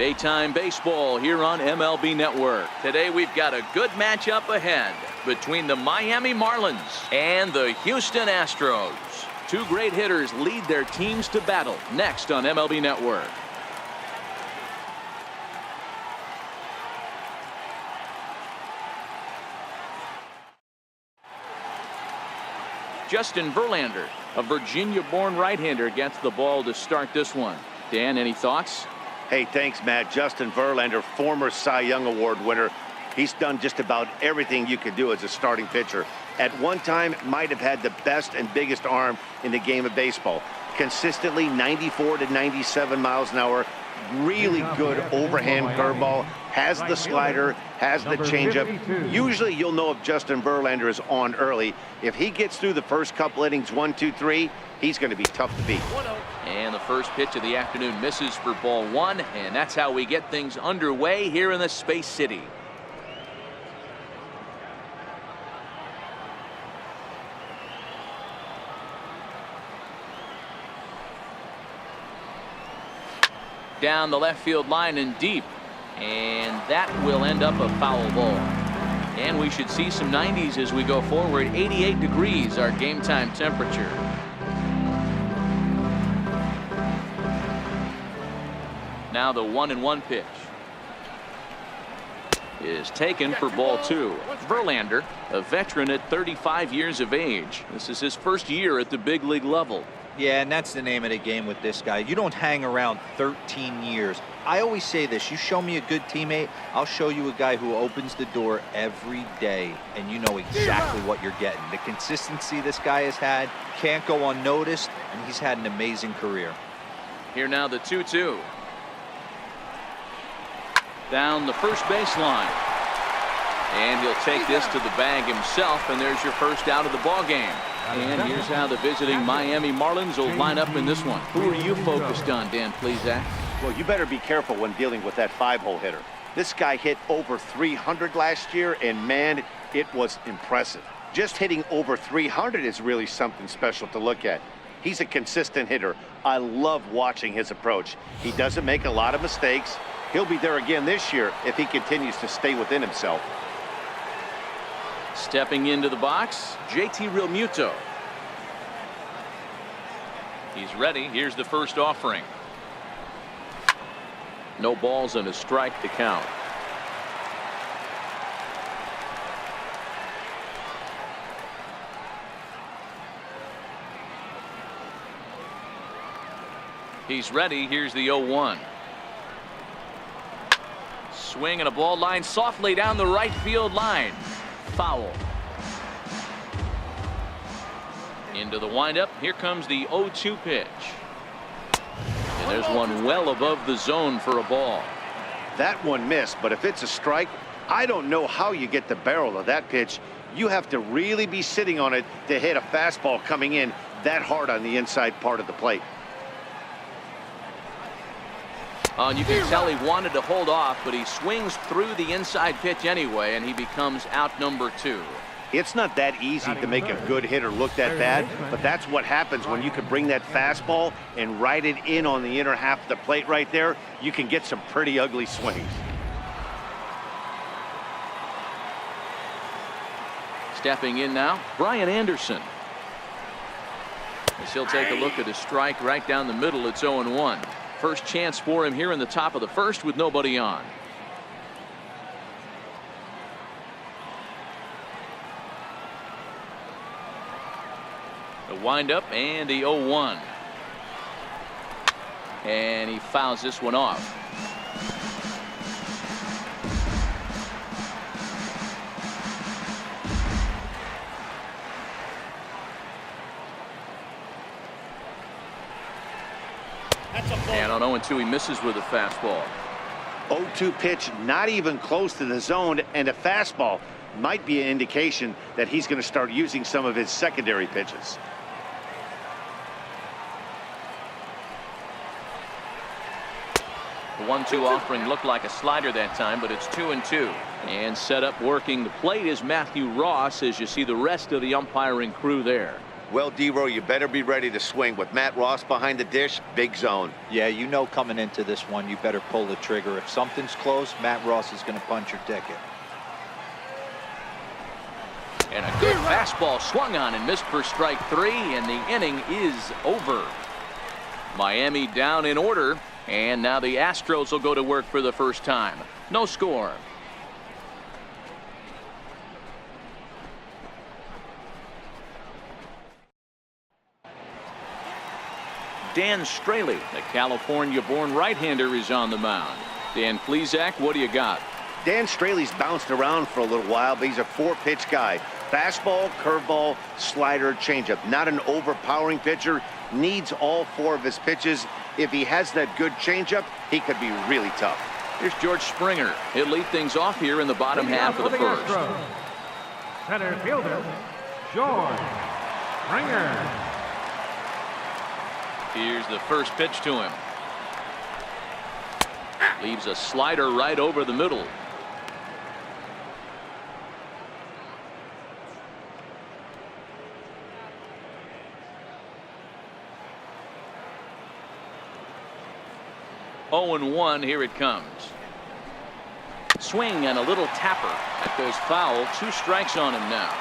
Daytime baseball here on MLB Network. Today we've got a good matchup ahead between the Miami Marlins and the Houston Astros. Two great hitters lead their teams to battle next on MLB Network. Justin Verlander, a Virginia-born right-hander, gets the ball to start this one. Dan, any thoughts? Hey, thanks, Matt. Justin Verlander, former Cy Young Award winner. He's done just about everything you could do as a starting pitcher. At one time, might have had the best and biggest arm in the game of baseball. Consistently 94 to 97 miles an hour. Really good overhand curveball. Has the slider, has the changeup. Usually you'll know if Justin Verlander is on early. If he gets through the first couple innings, 1, 2, 3, he's going to be tough to beat. And the first pitch of the afternoon misses for ball one, and that's how we get things underway here in the Space City. Down the left field line and deep, and that will end up a foul ball. And we should see some 90s as we go forward. 88 degrees our game time temperature. Now the 1-1 pitch is taken for ball two. Verlander, a veteran at 35 years of age. This is his first year at the big league level. Yeah, and that's the name of the game with this guy. You don't hang around 13 years. I always say this, you show me a good teammate, I'll show you a guy who opens the door every day, and you know exactly what you're getting. The consistency this guy has had can't go unnoticed, and he's had an amazing career. Here now the 2-2. Down the first baseline. And he'll take this to the bag himself, and there's your first out of the ball game. And here's how the visiting Miami Marlins will line up in this one. Who are you focused on, Dan Plesac? Well, you better be careful when dealing with that 5-hole hitter. This guy hit over 300 last year, and man, it was impressive. Just hitting over 300 is really something special to look at. He's a consistent hitter. I love watching his approach. He doesn't make a lot of mistakes. He'll be there again this year if he continues to stay within himself. Stepping into the box, JT Realmuto. He's ready. Here's the first offering. No balls and a strike to count. He's ready. Here's the 0-1. Swing and a ball line softly down the right field line. Foul. Into the windup. Here comes the 0-2 pitch. And there's one well above the zone for a ball. That one missed, but if it's a strike, I don't know how you get the barrel of that pitch. You have to really be sitting on it to hit a fastball coming in that hard on the inside part of the plate. And you can tell he wanted to hold off, but he swings through the inside pitch anyway, and he becomes out number 2. It's not that easy to make a good hitter look that bad, but that's what happens when you can bring that fastball and ride it in on the inner half of the plate right there. You can get some pretty ugly swings. Stepping in now, Brian Anderson. As he'll take a look at his strike right down the middle. It's 0-1. First chance for him here in the top of the first with nobody on. The windup and the 0-1. And he fouls this one off. And on 0-2 he misses with a fastball. 0-2 pitch, not even close to the zone, and a fastball might be an indication that he's going to start using some of his secondary pitches. The 1-2 offering looked like a slider that time, but it's 2-2. And set up working the plate is Matthew Ross, as you see the rest of the umpiring crew there. Well, D-Row, you better be ready to swing. With Matt Ross behind the dish, big zone. Yeah, you know coming into this one, you better pull the trigger. If something's close, Matt Ross is going to punch your ticket. And a good fastball swung on and missed for strike 3, and the inning is over. Miami down in order, and now the Astros will go to work for the first time. No score. Dan Straley, the California-born right-hander, is on the mound. Dan Plesac, what do you got? Dan Straley's bounced around for a little while, but he's a 4-pitch guy. Fastball, curveball, slider, changeup. Not an overpowering pitcher. Needs all 4 of his pitches. If he has that good changeup, he could be really tough. Here's George Springer. He'll lead things off here in the bottom half of the first. Center fielder, George Springer. Here's the first pitch to him. Leaves a slider right over the middle. Oh and 1, here it comes. Swing and a little tapper. That goes foul. 2 strikes on him now.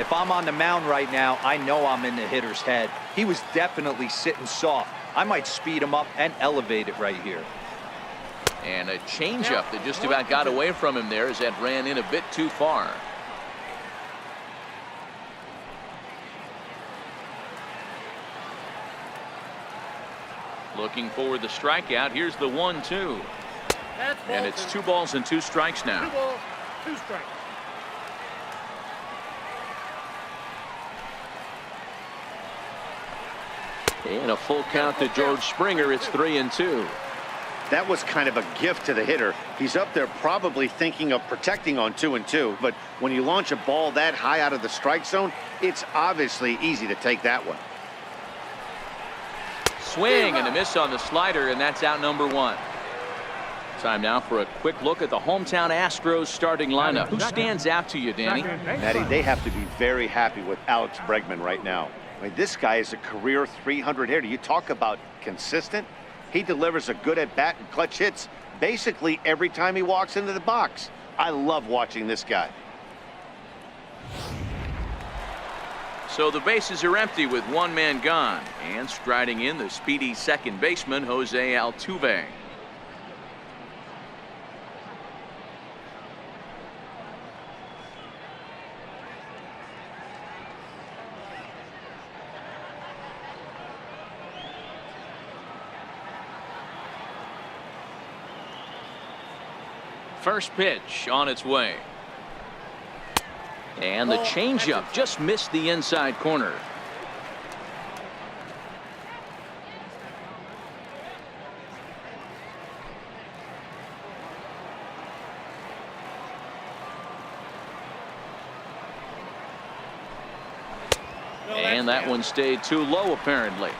If I'm on the mound right now, I know I'm in the hitter's head. He was definitely sitting soft. I might speed him up and elevate it right here. And a changeup that just about got away from him there as that ran in a bit too far. Looking for the strikeout. Here's the 1-2. And it's 2 balls and 2 strikes now. 2 balls, 2 strikes. And a full count to George Springer. It's 3-2. That was kind of a gift to the hitter. He's up there probably thinking of protecting on 2-2, but when you launch a ball that high out of the strike zone, it's obviously easy to take that one. Swing and a miss on the slider, and that's out number 1. Time now for a quick look at the hometown Astros starting lineup. Who stands out to you, Danny? Matty, they have to be very happy with Alex Bregman right now. I mean, this guy is a career 300 hitter. You talk about consistent. He delivers a good at-bat and clutch hits basically every time he walks into the box. I love watching this guy. So the bases are empty with 1 man gone. And striding in, the speedy second baseman, Jose Altuve. First pitch on its way. And the changeup just missed the inside corner. And that one stayed too low, apparently.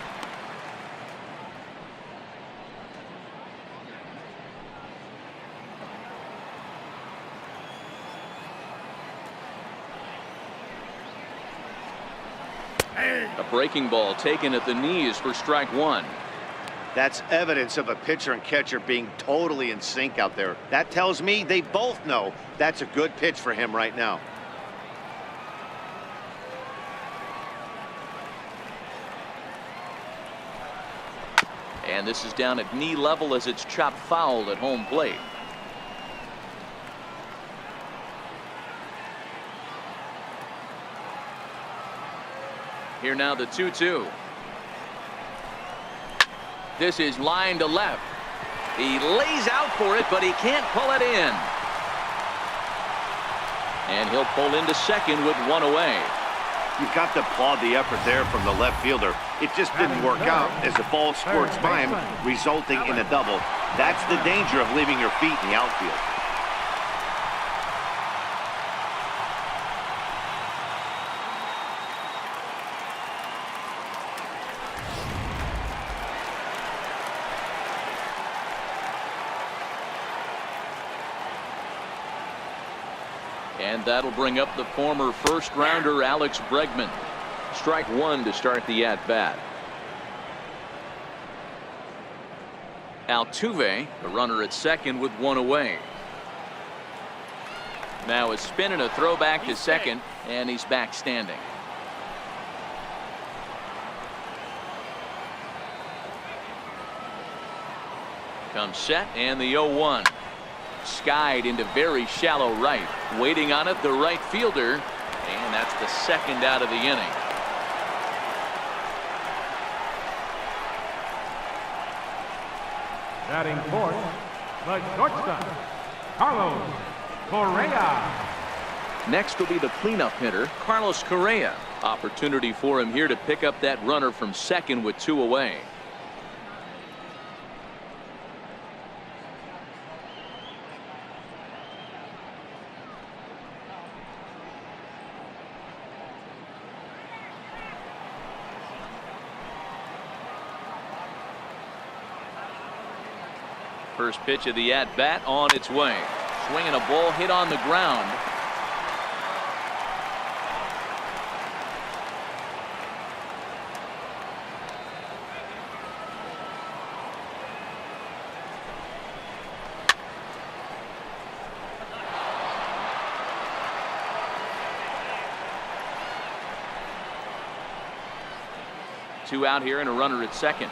A breaking ball taken at the knees for strike 1. That's evidence of a pitcher and catcher being totally in sync out there. That tells me they both know that's a good pitch for him right now. And this is down at knee level as it's chopped foul at home plate. Here now the 2-2. This is line to left. He lays out for it, but he can't pull it in. And he'll pull into second with 1 away. You've got to applaud the effort there from the left fielder. It just didn't work out as the ball squirts by him, resulting in a double. That's the danger of leaving your feet in the outfield. And that'll bring up the former first-rounder Alex Bregman. Strike one to start the at-bat. Altuve, the runner at second with one away. Now a spin and a throw back to second, and he's back standing. Comes set, and the 0-1. Skied into very shallow right. Waiting on it, the right fielder. And that's the second out of the inning. Batting fourth, the shortstop, Carlos Correa. Next will be the cleanup hitter, Carlos Correa. Opportunity for him here to pick up that runner from second with two away. First pitch of the at-bat on its way. Swinging a ball hit on the ground. Two out here and a runner at second.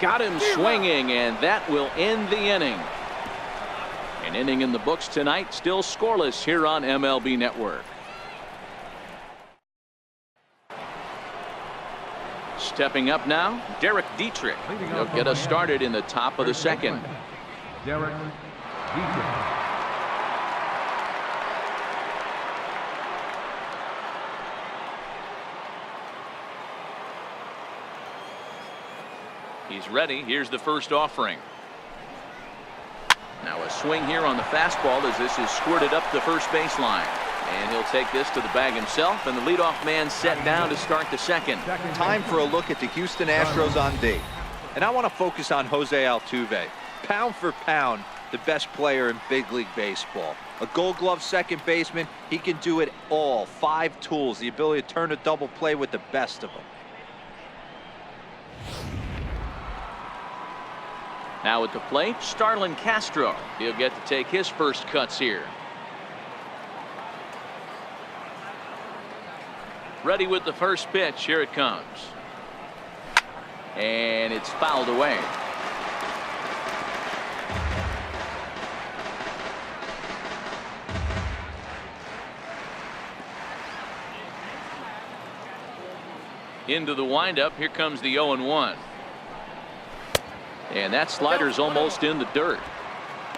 Got him swinging, and that will end the inning. An inning in the books tonight, still scoreless here on MLB Network. Stepping up now, Derek Dietrich. He'll get us started in the top of the second. Derek Dietrich. He's ready. Here's the first offering. Now a swing here on the fastball as this is squirted up the first baseline. And he'll take this to the bag himself, and the leadoff man set down to start the second. Time for a look at the Houston Astros on D. And I want to focus on Jose Altuve. Pound for pound, the best player in big league baseball. A Gold Glove second baseman. He can do it all. 5 tools, the ability to turn a double play with the best of them. Now at the plate, Starlin Castro. He'll get to take his first cuts here. Ready with the first pitch. Here it comes. And it's fouled away. Into the windup. Here comes the 0-1. And that slider's almost in the dirt.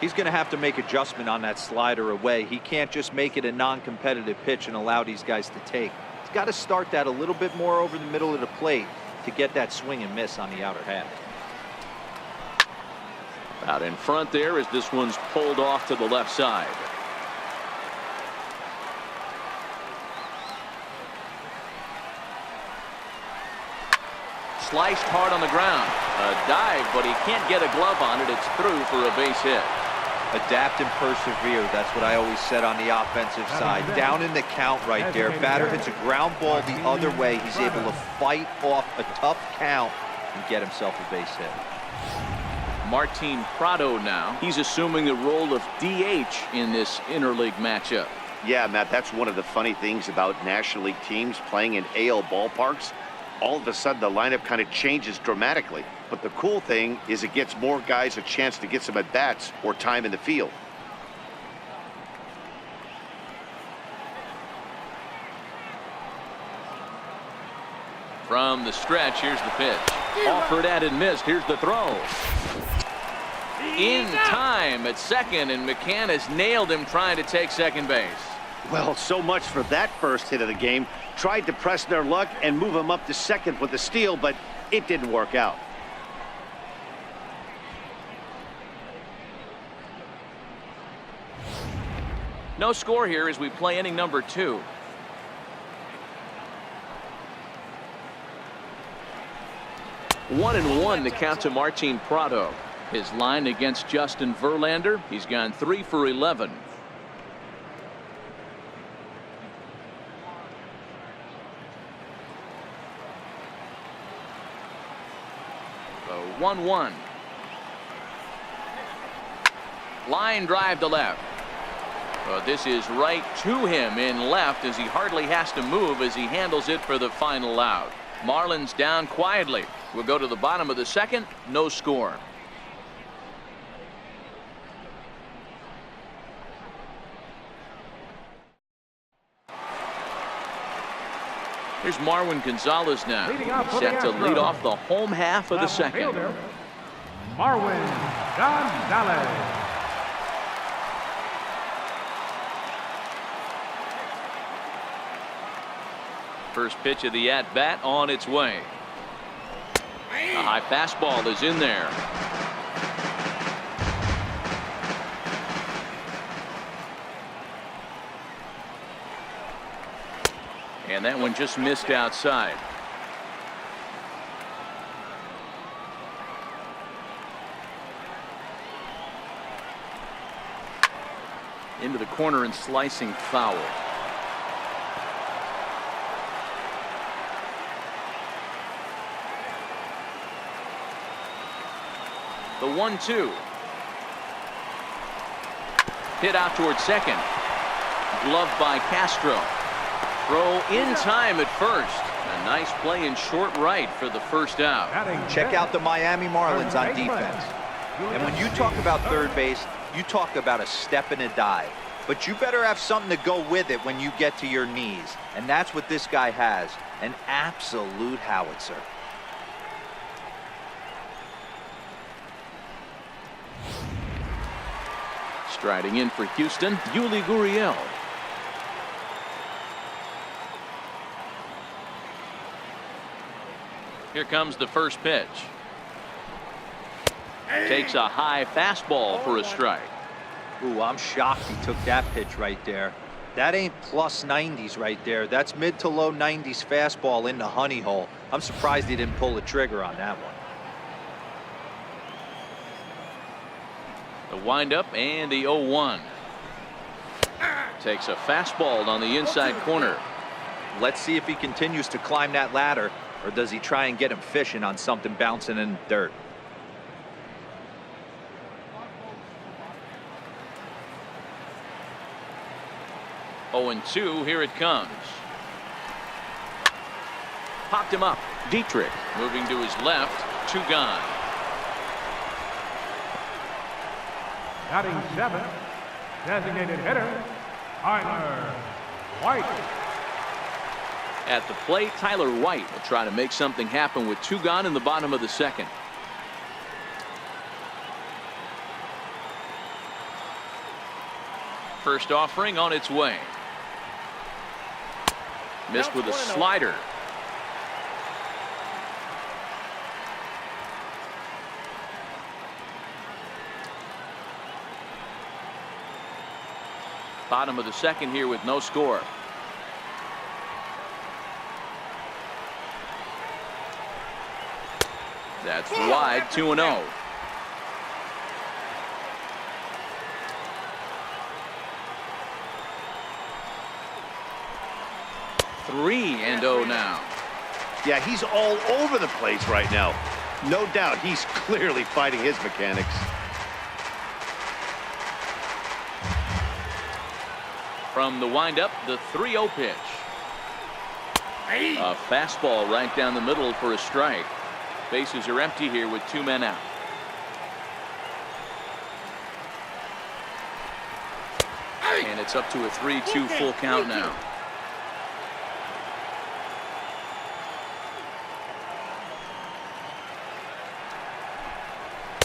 He's going to have to make adjustment on that slider away. He can't just make it a non-competitive pitch and allow these guys to take. He's got to start that a little bit more over the middle of the plate to get that swing and miss on the outer half. Out in front there as this one's pulled off to the left side. Sliced hard on the ground. A dive, but he can't get a glove on it. It's through for a base hit. Adapt and persevere. That's what I always said on the offensive side. Down in the count right there. Batter hits a ground ball the other way. He's able to fight off a tough count and get himself a base hit. Martin Prado now. He's assuming the role of DH in this interleague matchup. Yeah, Matt, that's one of the funny things about National League teams playing in AL ballparks. All of a sudden, the lineup kind of changes dramatically. But the cool thing is it gets more guys a chance to get some at-bats or time in the field. From the stretch, here's the pitch. Offered at and missed. Here's the throw. In time at second, and McCann has nailed him trying to take second base. Well, so much for that first hit of the game. Tried to press their luck and move him up to second with a steal, but it didn't work out. No score here as we play inning number 2. 1-1 the count to Martin Prado. His line against Justin Verlander, he's gone 3 for 11. The 1-1. Line drive to left. This is right to him in left as he hardly has to move as he handles it for the final out. Marlins down quietly. We'll go to the bottom of the second. No score. Here's Marwin Gonzalez now, set to lead off the home half of the second. Marwin Gonzalez. First pitch of the at-bat on its way. A high fastball is in there. And that one just missed outside. Into the corner and slicing foul. The 1-2. Hit out towards second. Gloved by Castro. Throw in time at first. A nice play in short right for the first out. Check out the Miami Marlins on defense. And when you talk about third base, you talk about a step and a dive. But you better have something to go with it when you get to your knees. And that's what this guy has. An absolute howitzer. Striding in for Houston, Yuli Gurriel. Here comes the first pitch. Takes a high fastball for a strike. Ooh, I'm shocked he took that pitch right there. That ain't plus 90s right there. That's mid to low 90s fastball in the honey hole. I'm surprised he didn't pull the trigger on that one. The windup and the 0-1. Takes a fastball on the inside corner. Let's see if he continues to climb that ladder, or does he try and get him fishing on something bouncing in the dirt. Oh, and 2, here it comes. Popped him up. Dietrich moving to his left. 2 gone. Batting 7th, designated hitter, Tyler White. At the plate, Tyler White will try to make something happen with 2 gone in the bottom of the second. First offering on its way. Missed with a slider. Bottom of the second here with no score. That's wide. 2-0. Three and 0 now. Yeah, he's all over the place right now. No doubt he's clearly fighting his mechanics. From the windup, the 3-0 pitch. A fastball right down the middle for a strike. Bases are empty here with 2 men out. And it's up to a 3-2 full count now.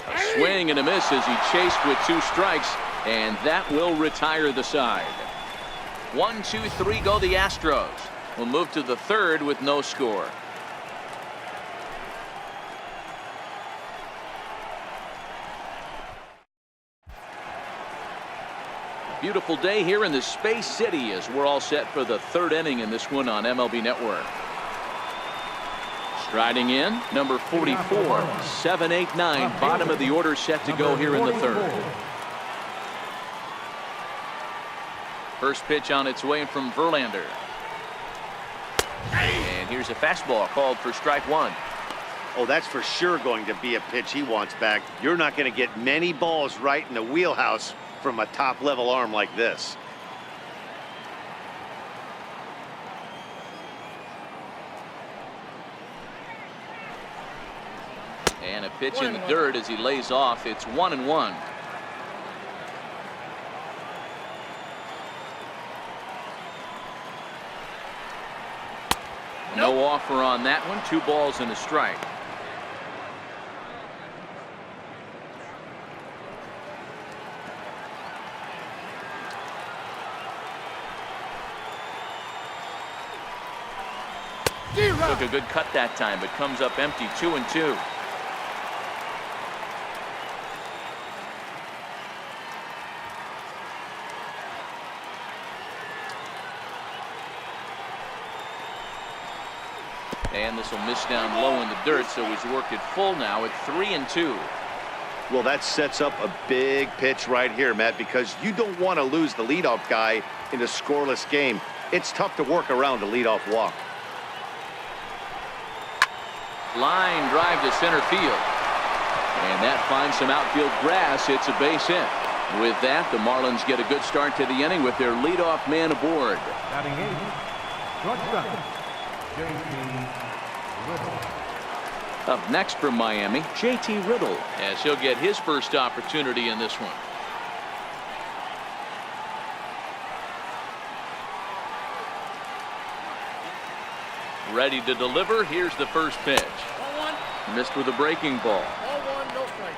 A swing and a miss as he chased with 2 strikes, and that will retire the side. 1, 2, 3 go the Astros. We'll move to the third with no score. Beautiful day here in the Space City as we're all set for the third inning in this one on MLB Network. Striding in, number 44, 7-8-9, bottom of the order set to go here in the third. First pitch on its way from Verlander. And here's a fastball called for strike one. Oh, that's for sure going to be a pitch he wants back. You're not going to get many balls right in the wheelhouse from a top-level arm like this. And a pitch in the dirt as he lays off. It's 1-1. No offer on that one. 2 balls and a strike. Took a good cut that time, but comes up empty. 2-2. And this will miss down low in the dirt, so he's worked it full now at 3-2. Well, that sets up a big pitch right here, Matt, because you don't want to lose the leadoff guy in a scoreless game. It's tough to work around a leadoff walk. Line drive to center field. And that finds some outfield grass. It's a base hit. With that, the Marlins get a good start to the inning with their leadoff man aboard. Batting 8, shortstop, J.T. Riddle. Up next from Miami, J.T. Riddle, as he'll get his first opportunity in this one. Ready to deliver. Here's the first pitch. Missed with a breaking ball. 0-1, no strike.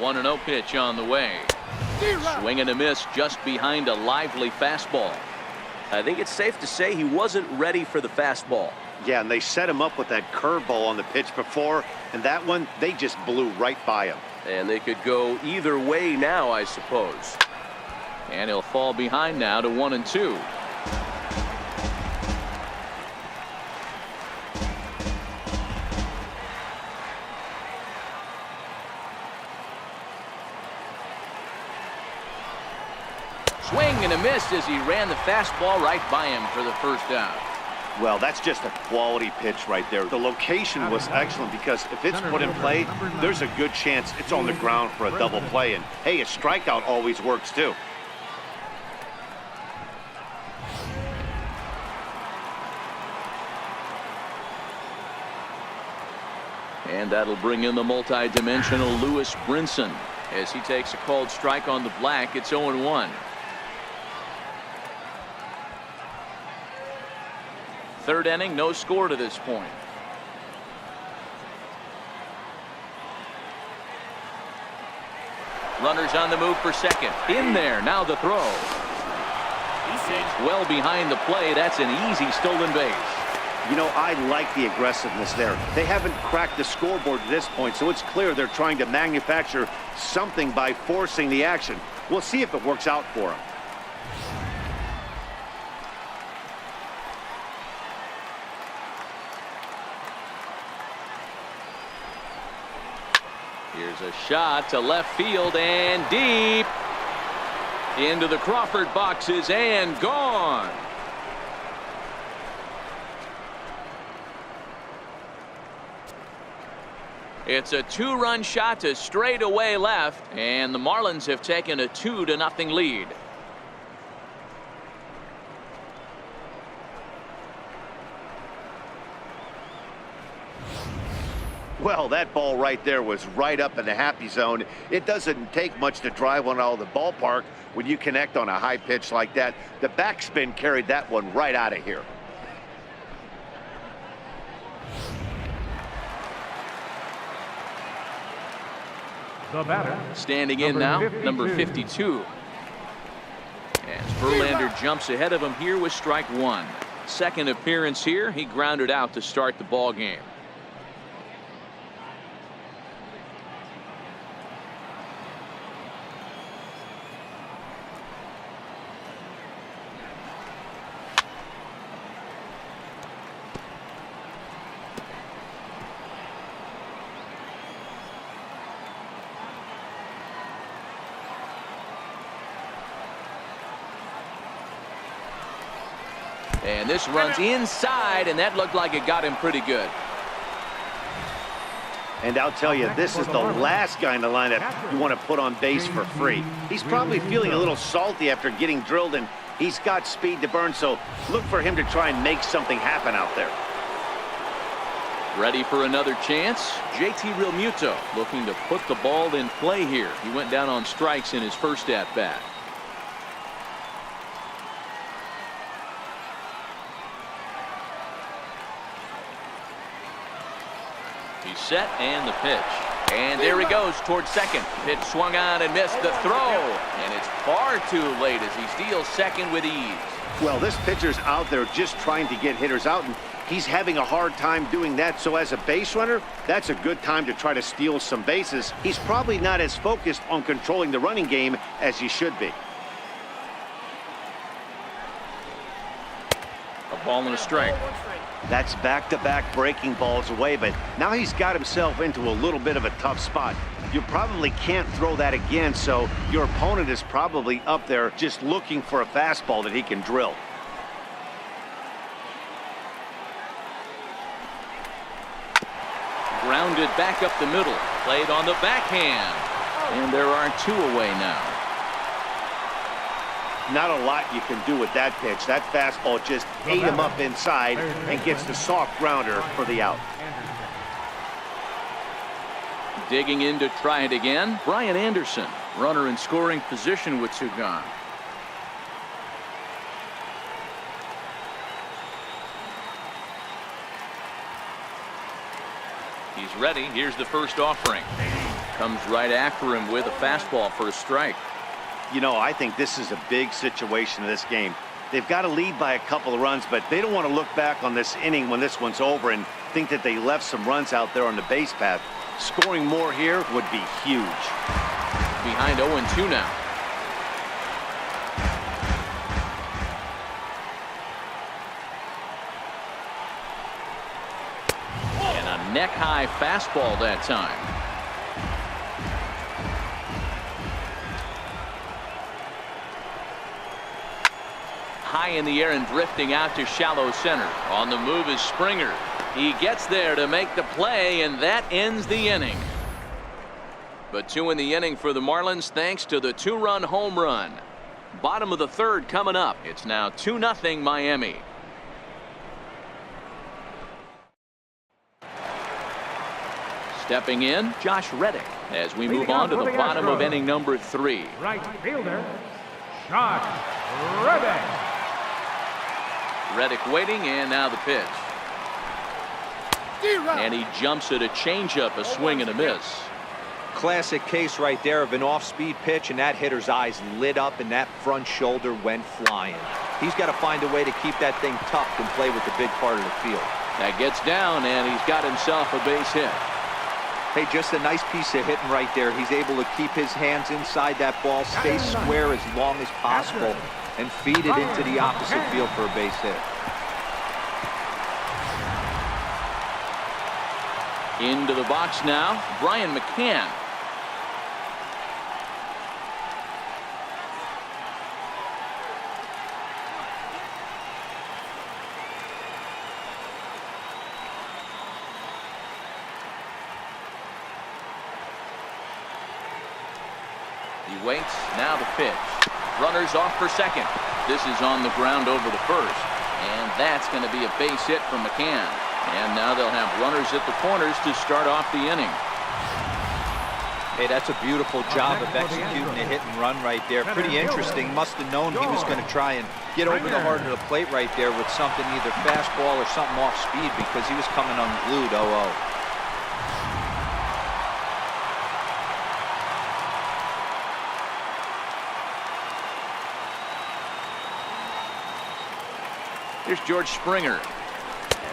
One 1-0 pitch on the way. Swing and a miss just behind a lively fastball. I think it's safe to say he wasn't ready for the fastball. Yeah, and they set him up with that curveball on the pitch before, and that one, they just blew right by him. And they could go either way now, I suppose. And he'll fall behind now to 1-2. Swing and a miss as he ran the fastball right by him for the first out. Well, that's just a quality pitch right there. The location was excellent because if it's put in play, there's a good chance it's on the ground for a double play. And, hey, a strikeout always works, too. And that'll bring in the multi-dimensional Lewis Brinson as he takes a called strike on the black. It's 0-1. Third inning, no score to this point. Runners on the move for second. In there, now the throw. Well behind the play. That's an easy stolen base. You know, I like the aggressiveness there. They haven't cracked the scoreboard at this point, so it's clear they're trying to manufacture something by forcing the action. We'll see if it works out for them. Here's a shot to left field and deep into the Crawford boxes and gone. It's a 2-run shot to straightaway left, and the Marlins have taken a 2-0 lead. Well, that ball right there was right up in the happy zone. It doesn't take much to drive one out of the ballpark when you connect on a high pitch like that. The backspin carried that one right out of here. The batter, standing in now, number 52. As Verlander jumps ahead of him here with strike one. Second appearance here, he grounded out to start the ball game. And this runs inside, and that looked like it got him pretty good. And I'll tell you, this is the last guy in the lineup you want to put on base for free. He's probably feeling a little salty after getting drilled, and he's got speed to burn, so look for him to try and make something happen out there. Ready for another chance? JT Realmuto looking to put the ball in play here. He went down on strikes in his first at-bat. He's set, and the pitch. And there he goes towards second. Pitch swung on and missed the throw. And it's far too late as he steals second with ease. Well, this pitcher's out there just trying to get hitters out, and he's having a hard time doing that. So as a base runner, that's a good time to try to steal some bases. He's probably not as focused on controlling the running game as he should be. A ball and a strike. That's back-to-back breaking balls away, but now he's got himself into a little bit of a tough spot. You probably can't throw that again, so your opponent is probably up there just looking for a fastball that he can drill. Grounded back up the middle. Played on the backhand. And there are two away now. Not a lot you can do with that pitch. That fastball just ate him up inside and gets the soft grounder for the out. Digging in to try it again, Brian Anderson, runner in scoring position with two gone. He's ready. Here's the first offering. Comes right after him with a fastball for a strike. You know, I think this is a big situation in this game. They've got to lead by a couple of runs, but they don't want to look back on this inning when this one's over and think that they left some runs out there on the base path. Scoring more here would be huge. Behind 0-2 now. And a neck-high fastball that time. High in the air and drifting out to shallow center. On the move is Springer. He gets there to make the play, and that ends the inning. But two in the inning for the Marlins thanks to the two-run home run. Bottom of the third coming up. It's now 2-0 Miami. Stepping in, Josh Reddick as we move on to the bottom of inning number 3. Right fielder, Josh Reddick. Reddick waiting, and now the pitch. And he jumps at a changeup, a swing and a miss. Classic case right there of an off-speed pitch, and that hitter's eyes lit up and that front shoulder went flying. He's got to find a way to keep that thing tucked and play with the big part of the field. That gets down, and he's got himself a base hit. Hey, just a nice piece of hitting right there. He's able to keep his hands inside that ball, stay square as long as possible, and feed it into the opposite field for a base hit. Into the box now, Brian McCann. He waits, now the pitch. Runners off for second. This is on the ground over the first. And that's going to be a base hit from McCann. And now they'll have runners at the corners to start off the inning. Hey, that's a beautiful job of executing a hit and run right there. Pretty interesting. Must have known he was going to try and get over the heart of the plate right there with something, either fastball or something off speed, because he was coming unglued 0-0. Here's George Springer.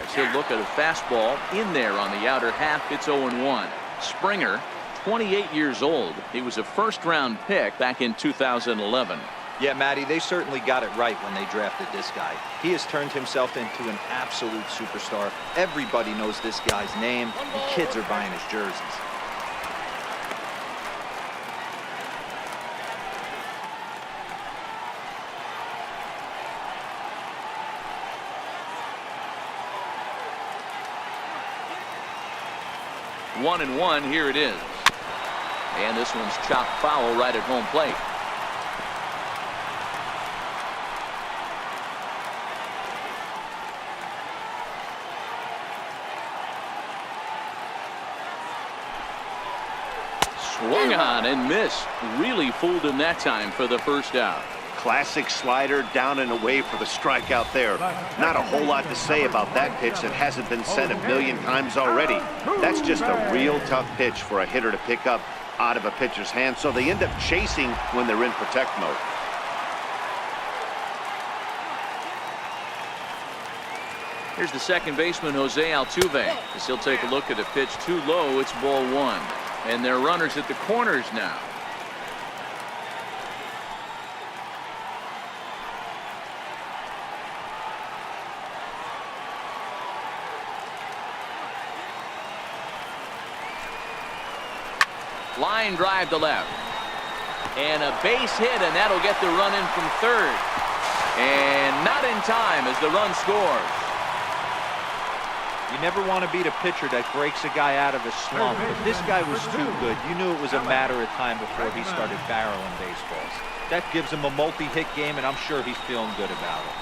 As he'll look at a fastball in there on the outer half. It's 0-1. Springer, 28 years old. He was a first-round pick back in 2011. Yeah, Matty, they certainly got it right when they drafted this guy. He has turned himself into an absolute superstar. Everybody knows this guy's name, and kids are buying his jerseys. 1-1. Here it is. And this one's chopped foul right at home plate. Swung on and missed. Really fooled him that time for the first out. Classic slider down and away for the strikeout there. Not a whole lot to say about that pitch that hasn't been said a million times already. That's just a real tough pitch for a hitter to pick up out of a pitcher's hand, so they end up chasing when they're in protect mode. Here's the second baseman, Jose Altuve, as he'll take a look at a pitch too low. It's ball one. And they're runners at the corners now. Line drive to left. And a base hit, and that'll get the run in from third. And not in time as the run scores. You never want to beat a pitcher that breaks a guy out of a slump, but this guy was too good. You knew it was a matter of time before he started barreling baseballs. That gives him a multi-hit game, and I'm sure he's feeling good about it.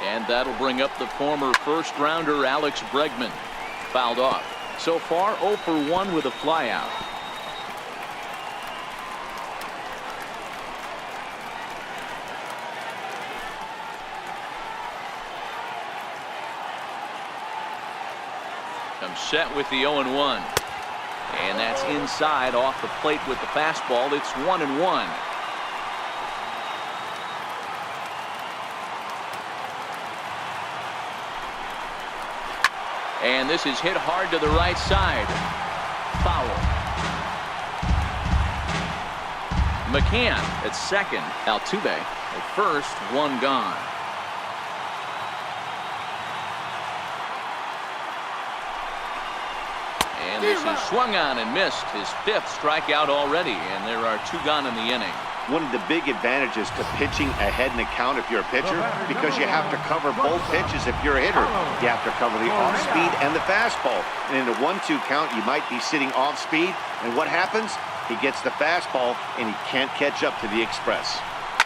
And that'll bring up the former first-rounder Alex Bregman. Fouled off. So far, 0 for 1 with a flyout. Comes set with the 0-1. And that's inside off the plate with the fastball. It's 1-1. And this is hit hard to the right side. Foul. McCann at second. Altuve at first. One gone. And this is swung on and missed. His fifth strikeout already. And there are two gone in the inning. One of the big advantages to pitching ahead in the count if you're a pitcher, because you have to cover both pitches if you're a hitter. You have to cover the off-speed and the fastball. And in a 1-2 count, you might be sitting off-speed. And what happens? He gets the fastball, and he can't catch up to the express.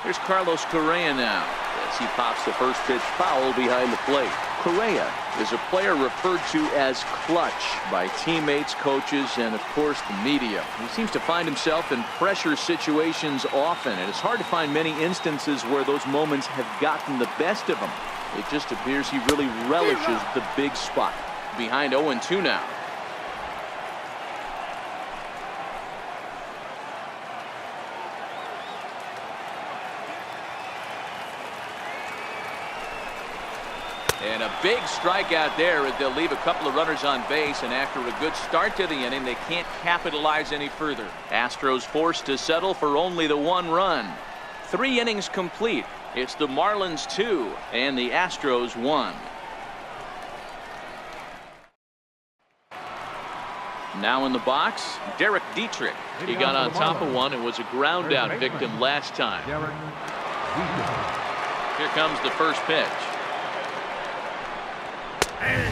Here's Carlos Correa now as he pops the first pitch foul behind the plate. Correa is a player referred to as clutch by teammates, coaches, and of course the media. He seems to find himself in pressure situations often, and it's hard to find many instances where those moments have gotten the best of him. It just appears he really relishes the big spot. Behind 0-2 now. And a big strikeout there as they'll leave a couple of runners on base, and after a good start to the inning, they can't capitalize any further. Astros forced to settle for only the one run. 3 innings complete. It's the Marlins 2 and the Astros 1. Now in the box, Derek Dietrich. He got on top of one and was a ground out victim last time. Here comes the first pitch.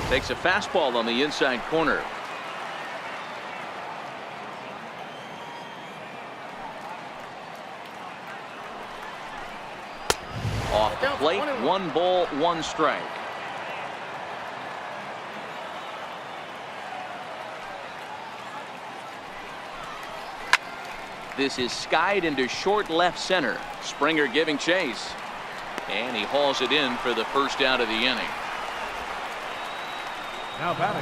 Takes a fastball on the inside corner. Off the plate, 1 ball, 1 strike. This is skied into short left center. Springer giving chase. And he hauls it in for the first out of the inning.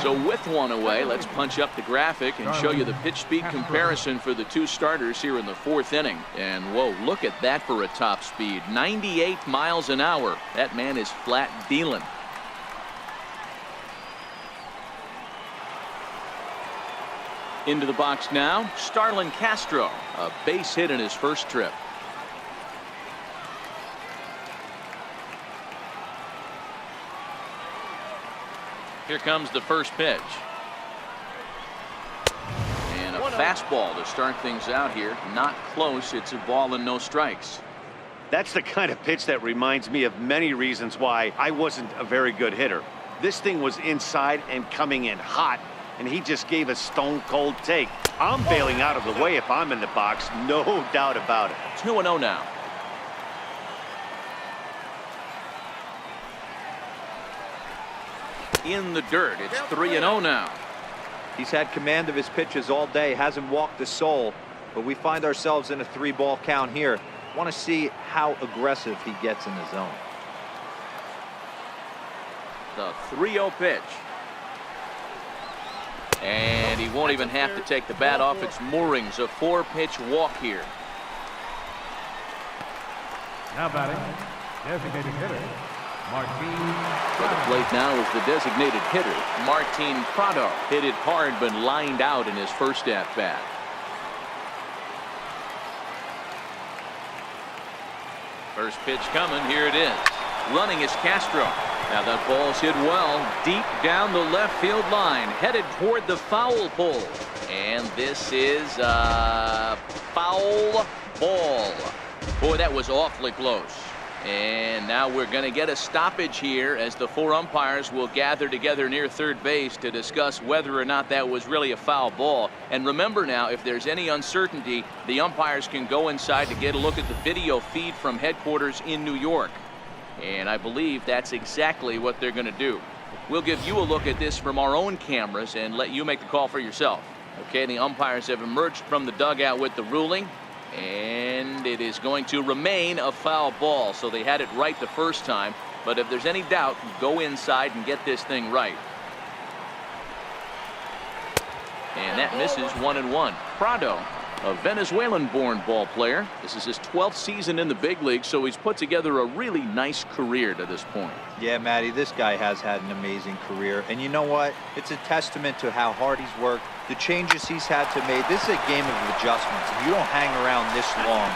So with one away, let's punch up the graphic and show you the pitch speed comparison for the two starters here in the 4th inning. And whoa, look at that for a top speed. 98 miles an hour. That man is flat dealing. Into the box now, Starlin Castro. A base hit in his first trip. Here comes the first pitch. And a fastball to start things out here. Not close. It's a ball and no strikes. That's the kind of pitch that reminds me of many reasons why I wasn't a very good hitter. This thing was inside and coming in hot, and he just gave a stone-cold take. I'm bailing out of the way if I'm in the box, no doubt about it. 2-0 now. In the dirt. It's 3-0 now. He's had command of his pitches all day, hasn't walked a soul, but we find ourselves in a 3-ball count here. Want to see how aggressive he gets in the zone. The 3-0 pitch. And he won't even have to take the bat off its moorings. A 4-pitch walk here. Now batting, designated hitter, Martin. For the plate now is the designated hitter, Martin Prado. Hit it hard but lined out in his first at-bat. First pitch coming. Here it is. Running is Castro. Now that ball's hit well deep down the left field line, headed toward the foul pole. And this is a foul ball. Boy, that was awfully close. And now we're going to get a stoppage here as the 4 umpires will gather together near third base to discuss whether or not that was really a foul ball. And remember now, if there's any uncertainty, the umpires can go inside to get a look at the video feed from headquarters in New York. And I believe that's exactly what they're going to do. We'll give you a look at this from our own cameras and let you make the call for yourself. Okay, the umpires have emerged from the dugout with the ruling. And it is going to remain a foul ball. So they had it right the first time. But if there's any doubt, go inside and get this thing right. And that misses 1-1. Prado, a Venezuelan-born ball player. This is his 12th season in the big league, so he's put together a really nice career to this point. Yeah, Matty, this guy has had an amazing career. And you know what? It's a testament to how hard he's worked, the changes he's had to make. This is a game of adjustments. You don't hang around this long.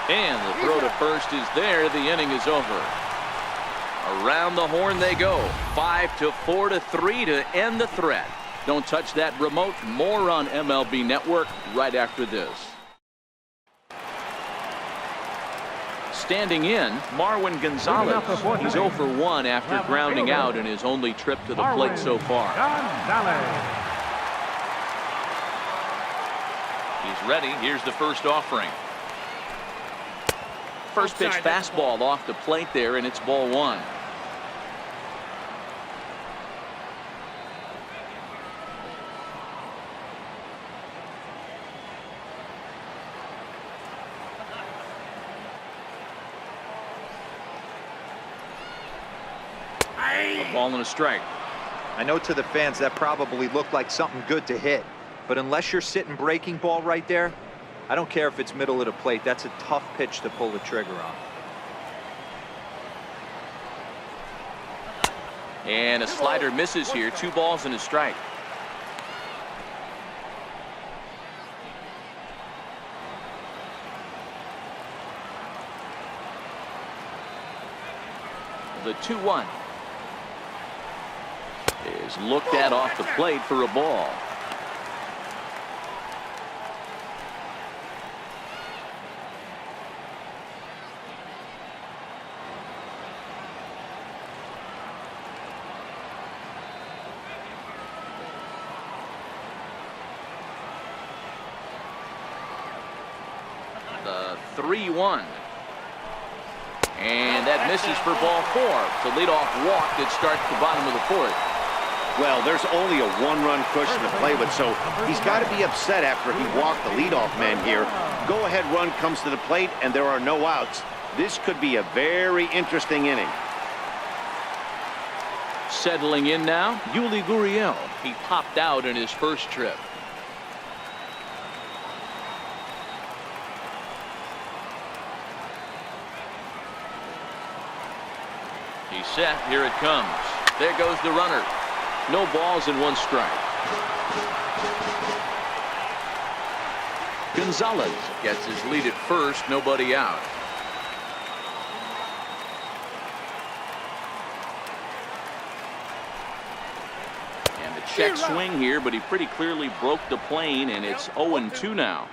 And the throw to first is there. The inning is over. Around the horn they go. 5-4 to 3 to end the threat. Don't touch that remote. More on MLB Network right after this. Standing in, Marwin Gonzalez. He's 0 for 1 after grounding out in his only trip to the plate so far. He's ready. Here's the first offering. First pitch fastball off the plate there, and it's ball 1. A ball and a strike. I know to the fans that probably looked like something good to hit, but unless you're sitting breaking ball right there, I don't care if it's middle of the plate. That's a tough pitch to pull the trigger on. And a slider misses here. 2 balls and a strike. The 2-1 is looked at off the plate for a ball. The 3-1. And that misses for ball 4. The leadoff walk that starts the bottom of the 4th. Well, there's only a 1-run cushion to play with, so he's got to be upset after he walked the leadoff man here. Go-ahead run comes to the plate, and there are no outs. This could be a very interesting inning. Settling in now, Yuli Gurriel. He popped out in his first trip. He's set. Here it comes. There goes the runner. No balls and 1 strike. Gonzalez gets his lead at first. Nobody out. And the Check swing here, but he pretty clearly broke the plane, and it's 0-2 now.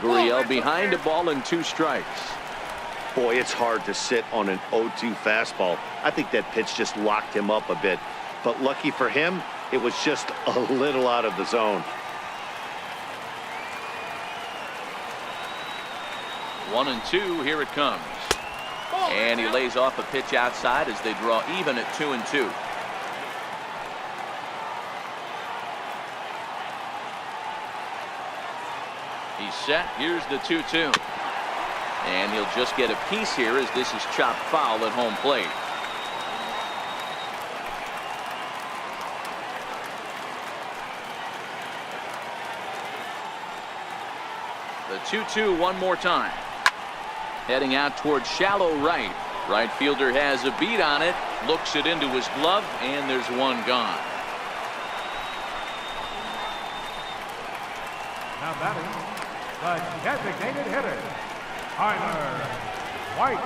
Gurriel behind a ball and 2 strikes. Boy, it's hard to sit on an 0-2 fastball. I think that pitch just locked him up a bit. But lucky for him, it was just a little out of the zone. 1-2, here it comes. And he lays off a pitch outside as they draw even at 2-2. He's set. Here's the 2-2. And he'll just get a piece here as this is chopped foul at home plate. The 2-2 one more time. Heading out towards shallow right. Right fielder has a beat on it. Looks it into his glove, and there's one gone. Now batting, the designated hitter, Tyler White.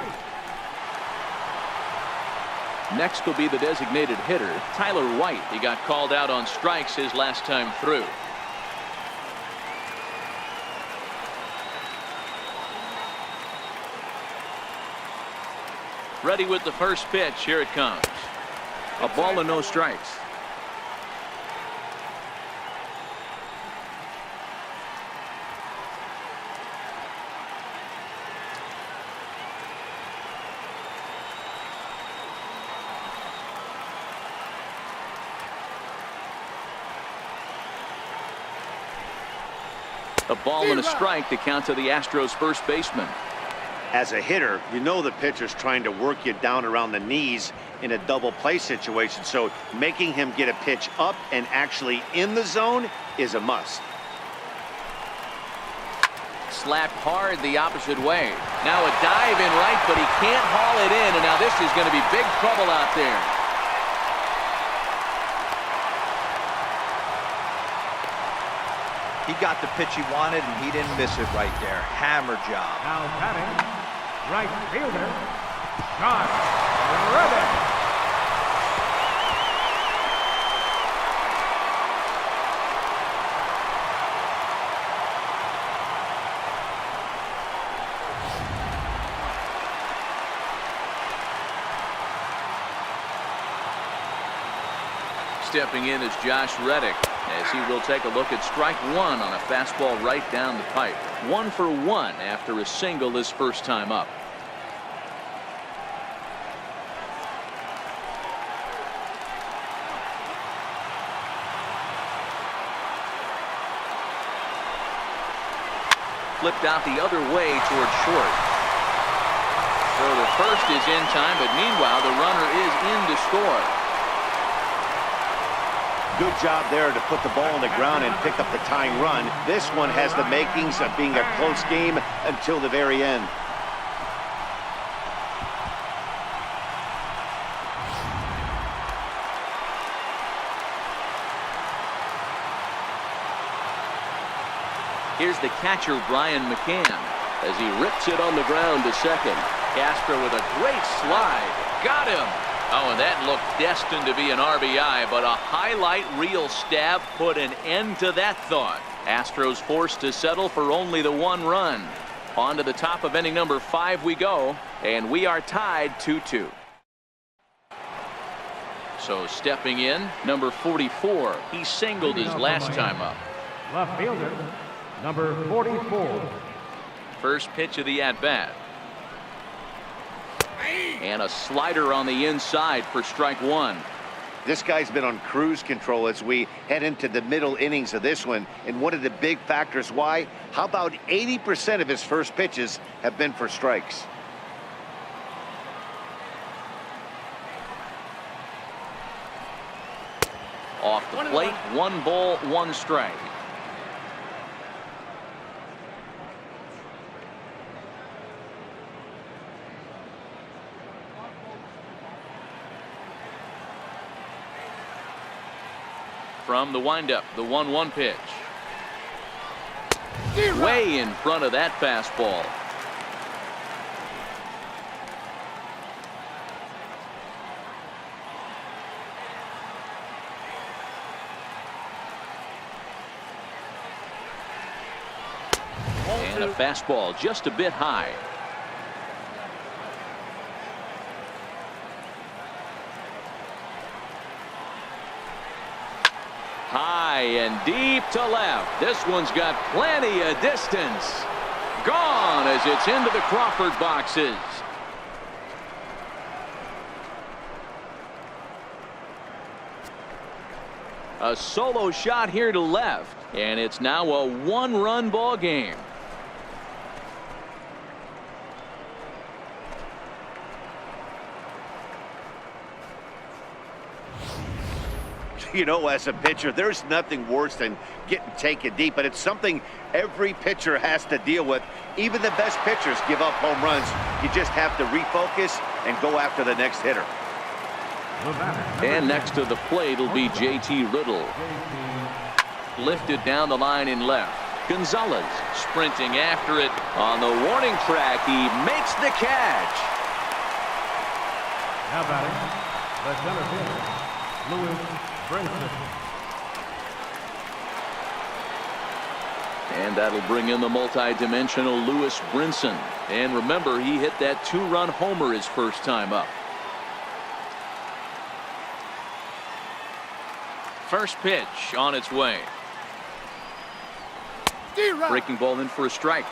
Next will be the designated hitter, Tyler White. He got called out on strikes his last time through. Ready with the first pitch. Here it comes. A ball and no strikes. A ball and a strike to count to the Astros first baseman. As a hitter, you know the pitcher's trying to work you down around the knees in a double play situation, so making him get a pitch up and actually in the zone is a must. Slapped hard the opposite way. Now a dive in right, but he can't haul it in, and now this is going to be big trouble out there. He got the pitch he wanted, and he didn't miss it right there. Hammer job. Now batting, right fielder, Josh Reddick. Stepping in is Josh Reddick, as he will take a look at strike one on a fastball right down the pipe. 1 for 1 after a single his first time up. Flipped out the other way towards short. So the first is in time, but meanwhile the runner is in to score. Good job there to put the ball on the ground and pick up the tying run. This one has the makings of being a close game until the very end. Here's the catcher, Brian McCann, as he rips it on the ground to second. Castro with a great slide. Got him. Oh, and that looked destined to be an RBI, but a highlight reel stab put an end to that thought. Astros forced to settle for only the 1 run. On to the top of inning number 5 we go, and we are tied 2-2. So stepping in, number 44. He singled his last time up. Left fielder, number 44. First pitch of the at-bat. And a slider on the inside for strike one. This guy's been on cruise control as we head into the middle innings of this one. And one of the big factors why, how about 80% of his first pitches have been for strikes? Off the plate, 1 ball, 1 strike. From the windup, the 1-1 pitch. Way in front of that fastball. And a fastball just a bit high. High and deep to left. This one's got plenty of distance. Gone as it's into the Crawford boxes. A solo shot here to left, and it's now a one-run ball game. You know, as a pitcher, there's nothing worse than getting taken deep, but it's something every pitcher has to deal with. Even the best pitchers give up home runs. You just have to refocus and go after the next hitter. And next to the plate will be J.T. Riddle. Lifted down the line in left. Gonzalez sprinting after it. On the warning track, he makes the catch. Now batting, the center fielder, Lewis Brinson. And that'll bring in the multi-dimensional Lewis Brinson. And remember, he hit that two-run homer his first time up. First pitch on its way. Breaking ball in for a strike.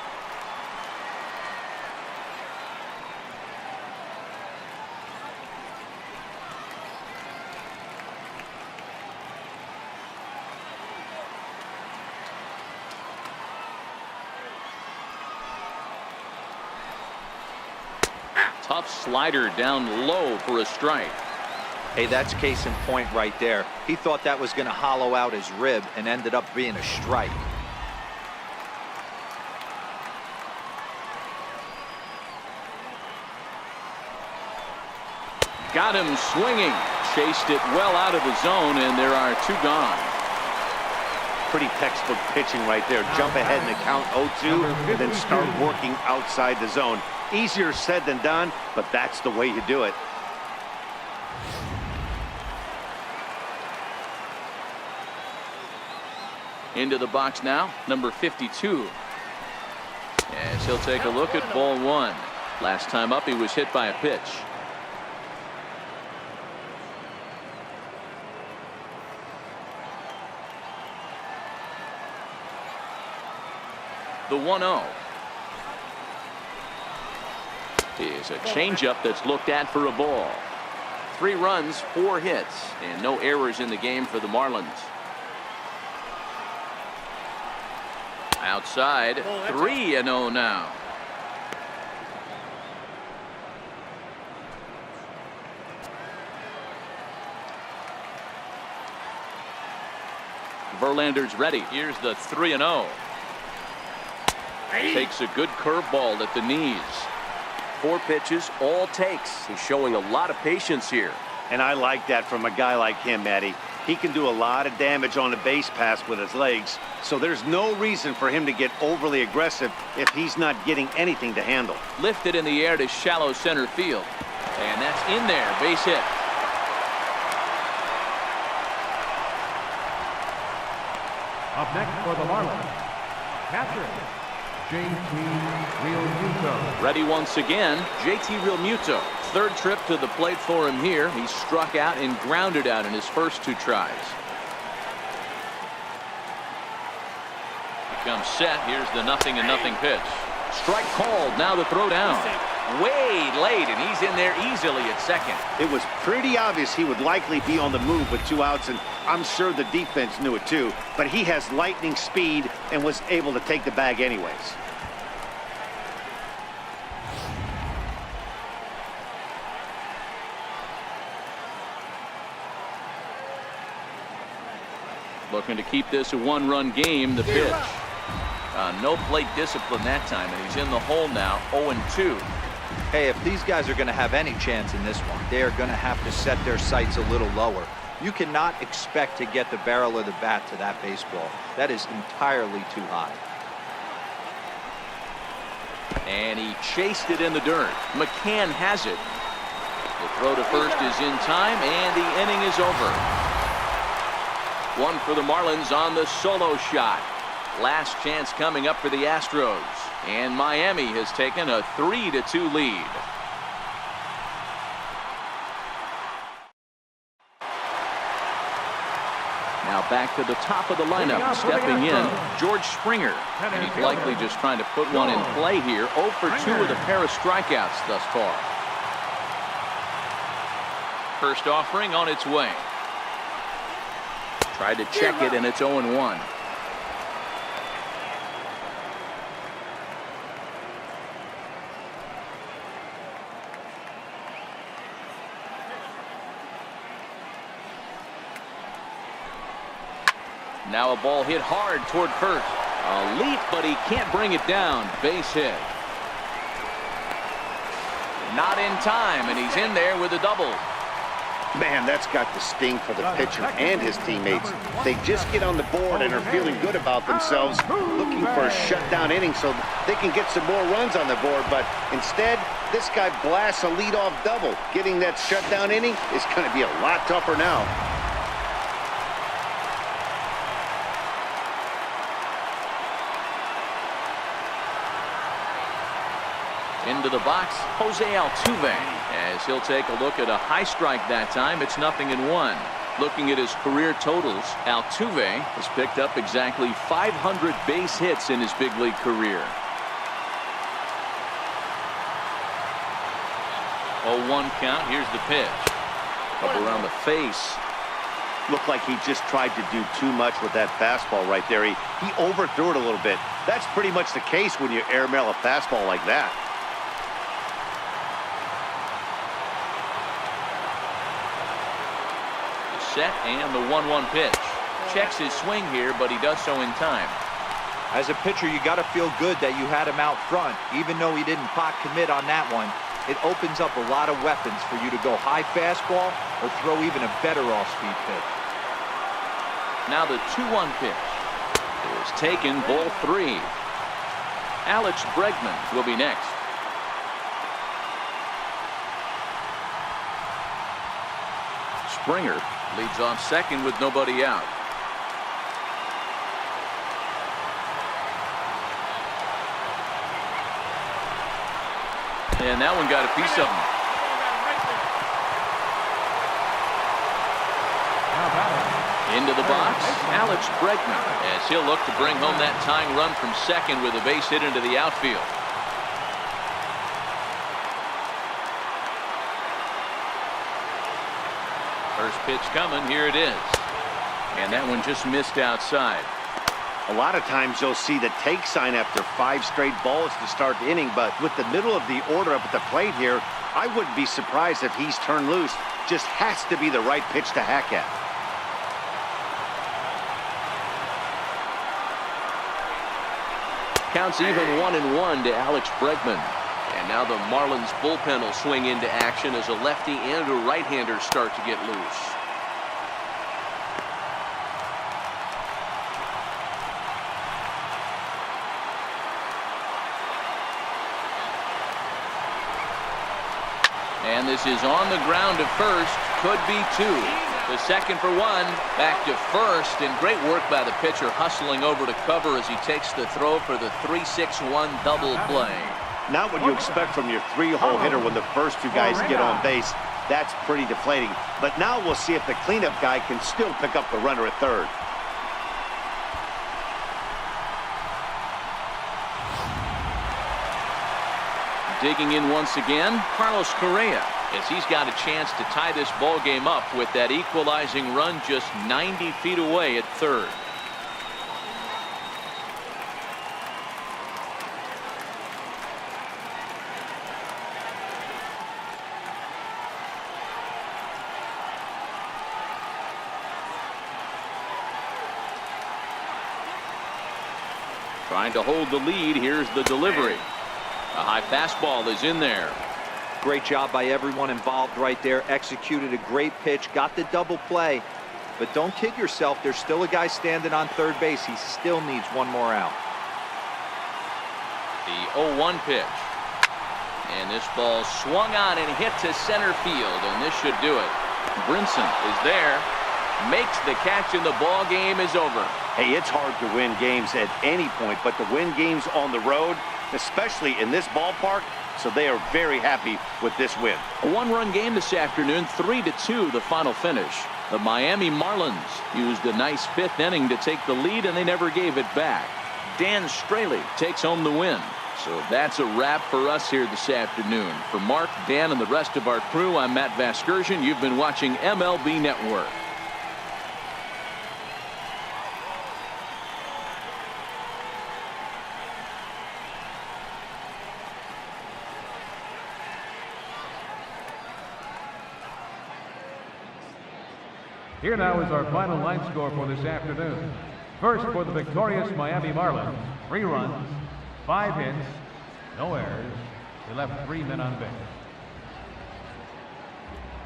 Tough slider down low for a strike. Hey, that's case in point right there. He thought that was going to hollow out his rib and ended up being a strike. Got him swinging. Chased it well out of the zone, and there are two gone. Pretty textbook pitching right there. Jump ahead in the count 0-2 and then start working outside the zone. Easier said than done, but that's the way you do it. Into the box now, number 52. As he'll take a look at ball one. Last time up, he was hit by a pitch. The 1-0 is a changeup that's looked at for a ball. 3 runs, 4 hits, and no errors in the game for the Marlins. Outside, 3-0 now. Verlander's ready. Here's the 3-0. Takes a good curveball at the knees. 4 pitches, all takes. He's showing a lot of patience here. And I like that from a guy like him, Matty. He can do a lot of damage on a base pass with his legs, so there's no reason for him to get overly aggressive if he's not getting anything to handle. Lifted in the air to shallow center field. And that's in there, base hit. Up next for the Marlins, catcher, J.T. Realmuto. Ready once again, J.T. Realmuto. 3rd trip to the plate for him here. He struck out and grounded out in his first 2 tries. Becomes set. Here's the 0-0 pitch. Strike called. Now the throw down. Way late, and he's in there easily at second. It was pretty obvious he would likely be on the move with 2 outs, and I'm sure the defense knew it too, but he has lightning speed and was able to take the bag anyways. Looking to keep this a 1-run game. The pitch. No plate discipline that time, and he's in the hole now, 0-2. Hey, if these guys are going to have any chance in this one, they are going to have to set their sights a little lower. You cannot expect to get the barrel of the bat to that baseball. That is entirely too high. And he chased it in the dirt. McCann has it. The throw to first is in time, and the inning is over. One for the Marlins on the solo shot. Last chance coming up for the Astros. And Miami has taken a 3-2 lead. Now back to the top of the lineup. Stepping in, George Springer. And he's likely just trying to put one in play here. 0 for 2 with a pair of strikeouts thus far. First offering on its way. Tried to check it, and it's 0-1. Now a ball hit hard toward first. A leap, but he can't bring it down. Base hit. Not in time, and he's in there with a double. Man, that's got the sting for the pitcher and his teammates. They just get on the board and are feeling good about themselves, looking for a shutdown inning so they can get some more runs on the board. But instead, this guy blasts a leadoff double. Getting that shutdown inning is going to be a lot tougher now. Into the box, Jose Altuve, as he'll take a look at a high strike that time. It's 0-1. Looking at his career totals, Altuve has picked up exactly 500 base hits in his big league career. 0-1 count. Here's the pitch. Up around the face. Looked like he just tried to do too much with that fastball right there. He overthrew it a little bit. That's pretty much the case when you airmail a fastball like that. Set and the 1-1 pitch. Checks his swing here, but he does so in time. As a pitcher, you got to feel good that you had him out front. Even though he didn't pot commit on that one, it opens up a lot of weapons for you to go high fastball or throw even a better off-speed pitch. Now the 2-1 pitch is taken, ball 3. Alex Bregman will be next. Springer leads off second with nobody out. And that one got a piece of him. Into the box, Alex Bregman, as he'll look to bring home that tying run from second with a base hit into the outfield. First pitch coming, here it is. And that one just missed outside. A lot of times you'll see the take sign after 5 straight balls to start the inning, but with the middle of the order up at the plate here, I wouldn't be surprised if he's turned loose. Just has to be the right pitch to hack at. Counts even 1-1 to Alex Bregman. And now the Marlins bullpen will swing into action as a lefty and a right-hander start to get loose. And this is on the ground to first. Could be 2. The second for 1. Back to first. And great work by the pitcher hustling over to cover as he takes the throw for the 3-6-1 double play. Not what you expect from your 3-hole hitter when the first 2 guys get on base. That's pretty deflating. But now we'll see if the cleanup guy can still pick up the runner at third. Digging in once again, Carlos Correa, as he's got a chance to tie this ball game up with that equalizing run just 90 feet away at third. Trying to hold the lead. Here's the delivery. A high fastball is in there. Great job by everyone involved right there. Executed a great pitch. Got the double play. But don't kid yourself. There's still a guy standing on third base. He still needs one more out. The 0-1 pitch. And this ball swung on and hit to center field, and this should do it. Brinson is there, makes the catch, and the ball game is over. Hey, it's hard to win games at any point, but to win games on the road, especially in this ballpark, so they are very happy with this win. A one-run game this afternoon, 3-2 the final finish. The Miami Marlins used a nice fifth inning to take the lead, and they never gave it back. Dan Straley takes home the win. So that's a wrap for us here this afternoon. For Mark, Dan, and the rest of our crew, I'm Matt Vasgersian. You've been watching MLB Network. Here now is our final line score for this afternoon. First, for the victorious Miami Marlins, 3 runs, 5 hits, no errors. They left 3 men on base.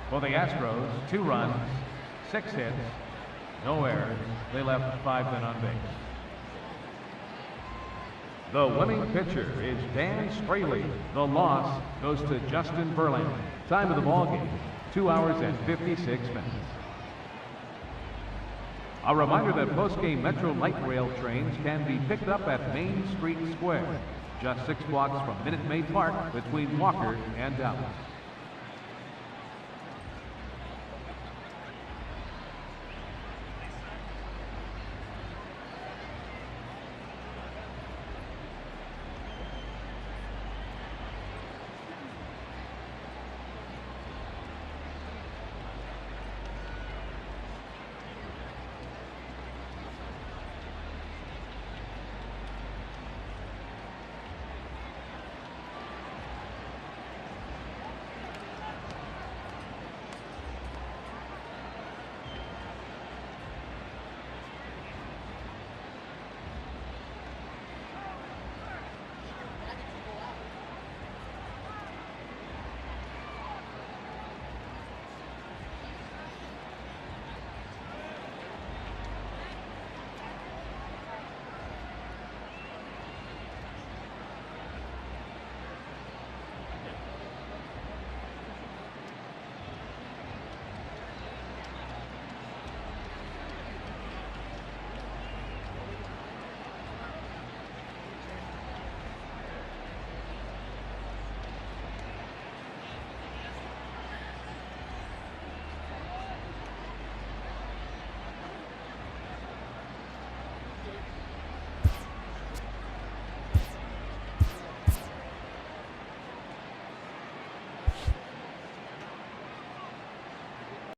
For the Astros, 2 runs, 6 hits, no errors. They left 5 men on base. The winning pitcher is Dan Straley. The loss goes to Justin Verlander. Time of the ball game, 2 hours and 56 minutes. A reminder that post-game Metro Light Rail trains can be picked up at Main Street Square, just 6 blocks from Minute Maid Park between Walker and Dallas.